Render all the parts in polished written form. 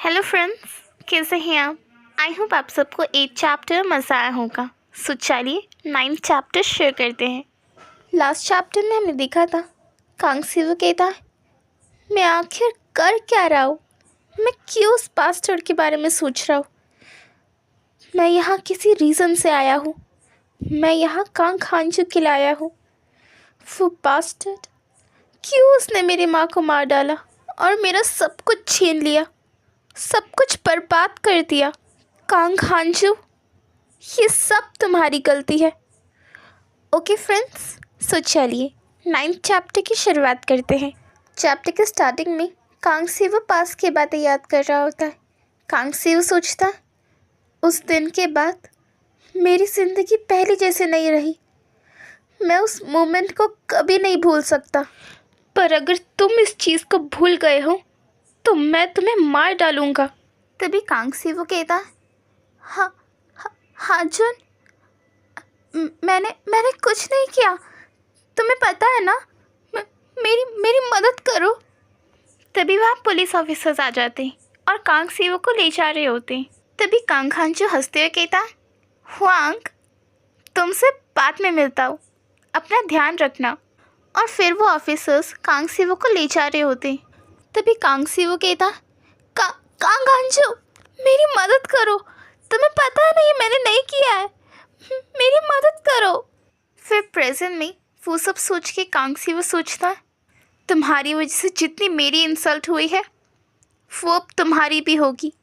Hello friends, कैसे हैं आप? आई होप आप सबको 8 चैप्टर मज़ा आया होगा। सो चलिए 9 चैप्टर शेयर करते हैं। लास्ट चैप्टर में हमने देखा था कांगसी वो कहता है, मैं आखिर कर क्या रहा हूँ? मैं क्यों उस बास्टर्ड के बारे में सोच रहा हूँ? मैं यहाँ किसी रीज़न से आया हूँ। मैं यहाँ कांग खांजू के लिए आया हूँ। वो बास्टर्ड, क्यों उसने मेरी माँ को मार डाला और मेरा सब कुछ छीन लिया, सब कुछ बर्बाद कर दिया? कांग खांजू, ये सब तुम्हारी गलती है। ओके फ्रेंड्स, सो चलिए 9th चैप्टर की शुरुआत करते हैं। चैप्टर के स्टार्टिंग में कांग सीवो पास की बातें याद कर रहा होता है। कांग सीवो सोचता, उस दिन के बाद मेरी ज़िंदगी पहले जैसे नहीं रही। मैं उस मोमेंट को कभी नहीं भूल सकता। पर अगर तुम इस चीज़ को भूल गए हो तो मैं तुम्हें मार डालूँगा। तभी कांग सीवो कहता, हाँ हाँ जुन, मैंने कुछ नहीं किया। तुम्हें पता है ना, मेरी मदद करो। तभी वहाँ पुलिस ऑफिसर्स आ जाते हैं और कांग सीवो को ले जा रहे होते हैं। तभी कांग खांजू हंसते हुए कहता, हुआंग, तुमसे बाद में मिलता हूँ, अपना ध्यान रखना। और फिर वो ऑफिसर्स कांग सीवो को ले जा रहे होते हैं। तभी कांग सीवो कहता, कांग खांजू, मेरी मदद करो। तुम्हें पता है ना, ये मैंने नहीं किया है, मेरी मदद करो। फिर प्रेजेंट में वो सब सोच के कांग सीवो सोचता है, तुम्हारी वजह से जितनी मेरी इंसल्ट हुई है वो अब तुम्हारी भी होगी,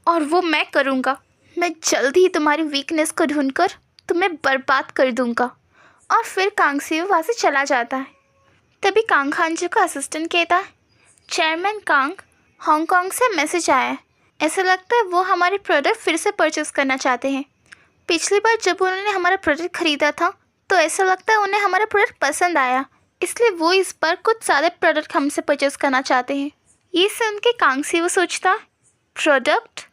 और वो मैं करूँगा। मैं जल्दी ही तुम्हारी वीकनेस को ढूंढकर तुम्हें बर्बाद कर दूँगा। और फिर कांग सीवो वहाँ से चला जाता है। तभी कांग खांजू का असिस्टेंट कहता है, चेयरमैन कांग, हांगकांग से मैसेज आया है। ऐसा लगता है वो हमारे प्रोडक्ट फिर से परचेज़ करना चाहते हैं। पिछली बार जब उन्होंने हमारा प्रोडक्ट ख़रीदा था तो ऐसा लगता है उन्हें हमारा प्रोडक्ट पसंद आया, इसलिए वो इस बार कुछ ज़्यादा प्रोडक्ट हमसे परचेज़ करना चाहते हैं। ये सुन के कांग सीवो सोचता, प्रोडक्ट?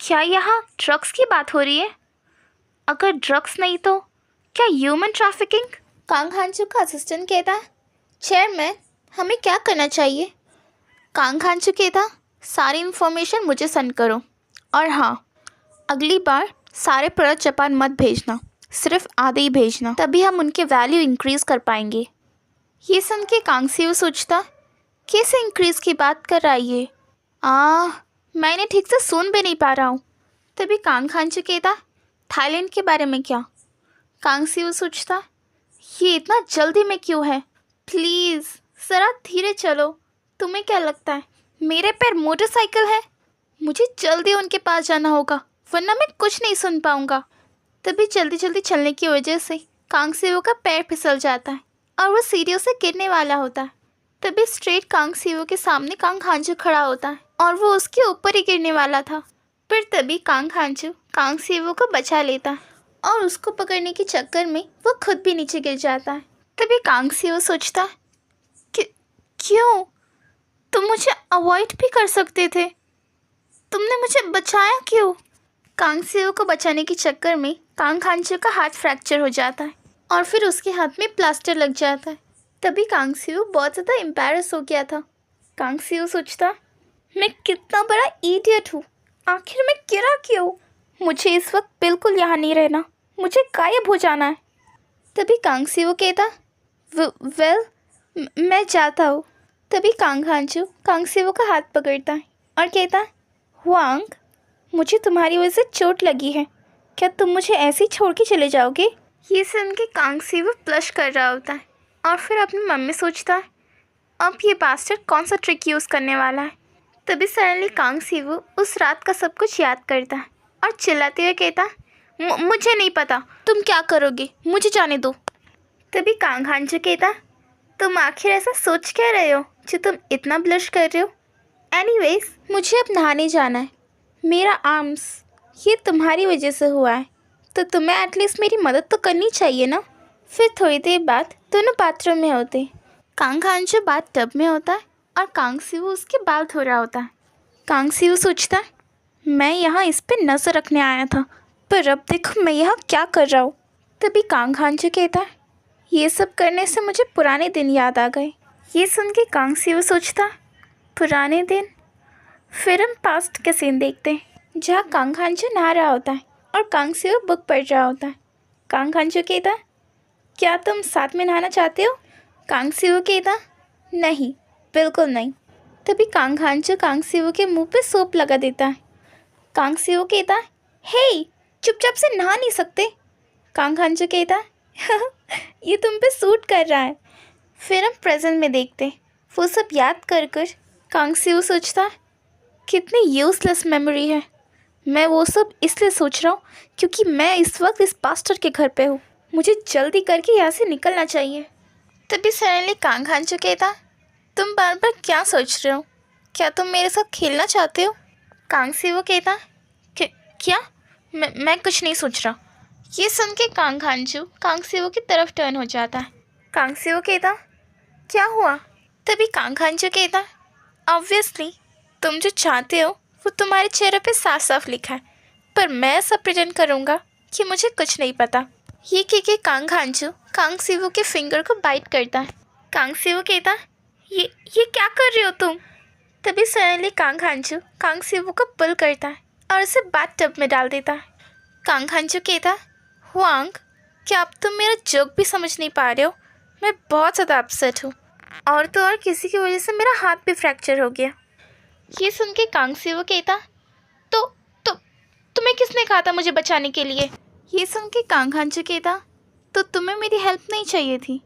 क्या यहाँ ड्रग्स की बात हो रही है? अगर ड्रग्स नहीं तो क्या ह्यूमन ट्रैफिकिंग? कांग खांजू का असिस्टेंट कहता है, चेयरमैन, हमें क्या करना चाहिए? कांग खांजू कहता, सारी इन्फॉर्मेशन मुझे सेंड करो, और हाँ, अगली बार सारे प्रोडक्ट जापान मत भेजना, सिर्फ आधे ही भेजना, तभी हम उनके वैल्यू इंक्रीज़ कर पाएंगे। ये सुन के कांग सीवो सोचता, कैसे इंक्रीज़ की बात कर रहा है ये? मैंने ठीक से सुन भी नहीं पा रहा हूँ। तभी कांग खांजू कहता, थाईलैंड के बारे में क्या? कांग सीवो सोचता, ये इतना जल्दी में क्यों है? प्लीज़ ज़रा धीरे चलो। तुम्हें क्या लगता है मेरे पैर मोटरसाइकिल है? मुझे जल्दी उनके पास जाना होगा, वरना मैं कुछ नहीं सुन पाऊँगा। तभी जल्दी जल्दी चलने की वजह से कांग सीवो का पैर फिसल जाता है और वो सीढ़ियों से गिरने वाला होता है। तभी स्ट्रेट कांग सीवो के सामने कांग खांजू खड़ा होता है और वो उसके ऊपर ही गिरने वाला था। फिर तभी कांग खांजू कांग सीवो को बचा लेता है और उसको पकड़ने के चक्कर में वो खुद भी नीचे गिर जाता है। तभी कांग सीवो सोचता है, क्यों? तुम मुझे अवॉइड भी कर सकते थे, तुमने मुझे बचाया क्यों? कांग सीवो को बचाने के चक्कर में कांग खांजू का हाथ फ्रैक्चर हो जाता है और फिर उसके हाथ में प्लास्टर लग जाता है। तभी कांग सीवो बहुत ज़्यादा एम्बैरस हो गया था। कांग सीवो सोचता, मैं कितना बड़ा इडियट हूँ, आखिर मैं गिरा क्यों? मुझे इस वक्त बिल्कुल यहाँ नहीं रहना, मुझे गायब हो जाना है। तभी कांग सीवो कहता, वेल मैं जाता हूँ। तभी कांग खांजू कांग सीवो का हाथ पकड़ता है और कहता, हुआंग, मुझे तुम्हारी वजह से चोट लगी है, क्या तुम मुझे ऐसे ही छोड़ के चले जाओगे? ये सुन के कांग सीवो ब्लश कर रहा होता है और फिर अपने मन में सोचता है, अब ये बास्टर्ड कौन सा ट्रिक यूज़ करने वाला है। तभी सडनली कांग सीवो उस रात का सब कुछ याद करता है और चिल्लाते हुए कहता, मुझे नहीं पता तुम क्या करोगे, मुझे जाने दो। तभी कांग खांजू कहता, तुम आखिर ऐसा सोच क्या रहे हो जो तुम इतना ब्लश कर रहे हो? एनीवेज, मुझे अब नहाने जाना है। मेरा आर्म्स ये तुम्हारी वजह से हुआ है, तो तुम्हें एटलीस्ट मेरी मदद तो करनी चाहिए ना। फिर थोड़ी देर बाद दोनों बाथरूम में होते। कांग खांजू बाथ टब में होता है और कांग सीवो उसके बाल धो रहा होता है। कांग सीवो सोचता, मैं यहाँ इस पर नज़र रखने आया था, पर अब देखो मैं यहाँ क्या कर रहा हूँ। तभी कांग खांजू कहता, ये सब करने से मुझे पुराने दिन याद आ गए। ये सुन के कांग सीवो सोचता, पुराने दिन? फिर हम पास्ट के सीन देखते हैं जहाँ कांग हांजू नहा रहा होता है और कांग सीवू बुक पढ़ रहा होता है। कांग हांजू कहता है, क्या तुम साथ में नहाना चाहते हो? कांग सीवू कहता, नहीं, बिल्कुल नहीं। तभी कांग हांजू कांग सीवू के मुंह पे सोप लगा देता है। कांग सीवू कहता, हे, चुपचाप से नहा नहीं सकते? कांग हांजू कहता, ये तुम पे सूट कर रहा है। फिर हम प्रेजेंट में देखते हैं, वो सब याद कर कर कांग सीवू सोचता, कितनी यूजलेस मेमोरी है। मैं वो सब इसलिए सोच रहा हूँ क्योंकि मैं इस वक्त इस पास्टर के घर पे हूँ। मुझे जल्दी करके यहाँ से निकलना चाहिए। तभी सडनली कांग हांजू कहता, तुम बार बार क्या सोच रहे हो? क्या तुम मेरे साथ खेलना चाहते हो? कांग सीवू कहता, क्या? मैं कुछ नहीं सोच रहा। ये सुन के कांग हांजू कांग सीवू की तरफ टर्न हो जाता है। कांग सीवू कहता, क्या हुआ? तभी कांग हांजू कहता, ऑब्वियसली तुम जो चाहते हो वो तुम्हारे चेहरे पे साफ साफ लिखा है, पर मैं ऐसा प्रिटेंड करूँगा कि मुझे कुछ नहीं पता। ये कह के कांग हांजू कांग सीवू के फिंगर को बाइट करता है। कांग सीवू कहता, ये क्या कर रहे हो तुम? तभी सडनली कांग हांजू कांग सीवू को पुल करता है और उसे बाथटब में डाल देता है। कांग हांजू कहता, हुआंग, क्या अब तुम मेरा जोक भी समझ नहीं पा रहे हो? मैं बहुत ज़्यादा अपसेट हूँ, और तो और किसी की वजह से मेरा हाथ भी फ्रैक्चर हो गया। ये सुन के कांग सीवू कहता, तो तुम्हें किसने कहा था मुझे बचाने के लिए? ये सुन के कांग हांजू कहता, तो तुम्हें मेरी हेल्प नहीं चाहिए थी?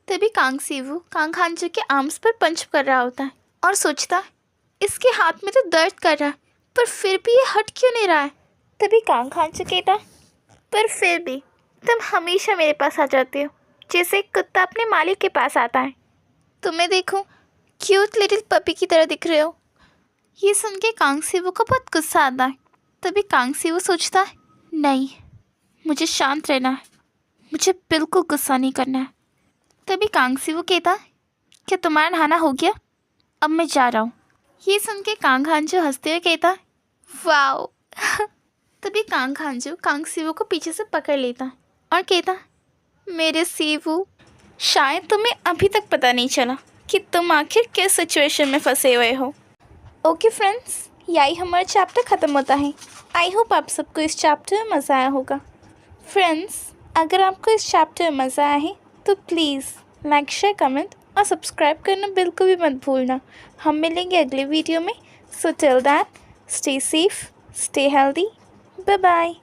तभी कांग सीवू कांग हांजू के आर्म्स पर पंच कर रहा होता है और सोचता, इसके हाथ में तो दर्द कर रहा है, पर फिर भी ये हट क्यों नहीं रहा है? तभी कांग हांजू कहता, पर फिर भी तुम हमेशा मेरे पास आ जाते हो, जैसे एक कुत्ता अपने मालिक के पास आता है। तुम्हें देखो, क्यूट लिटिल पपी की तरह दिख रहे हो। ये सुन के कांग सीवू को बहुत गुस्सा आता है। तभी कांग सीवू सोचता है, नहीं, मुझे शांत रहना है, मुझे बिल्कुल गुस्सा नहीं करना है। तभी कांग सीवू कहता, क्या तुम्हारा नहाना हो गया? अब मैं जा रहा हूँ। ये सुन के कांग हांजू हंसते हुए कहता, वाओ। तभी कांग हांजू कांग सीवू को पीछे से पकड़ लेता और कहता, मेरे सीवू, शायद तुम्हें अभी तक पता नहीं चला कि तुम आखिर किस सिचुएशन में फंसे हुए हो। ओके फ्रेंड्स, यही हमारा चैप्टर ख़त्म होता है। आई होप आप सबको इस चैप्टर में मज़ा आया होगा। फ्रेंड्स, अगर आपको इस चैप्टर में मज़ा आया है तो प्लीज़ लाइक, शेयर, कमेंट और सब्सक्राइब करना बिल्कुल भी मत भूलना। हम मिलेंगे अगले वीडियो में। So till that, stay safe, stay healthy, bye bye.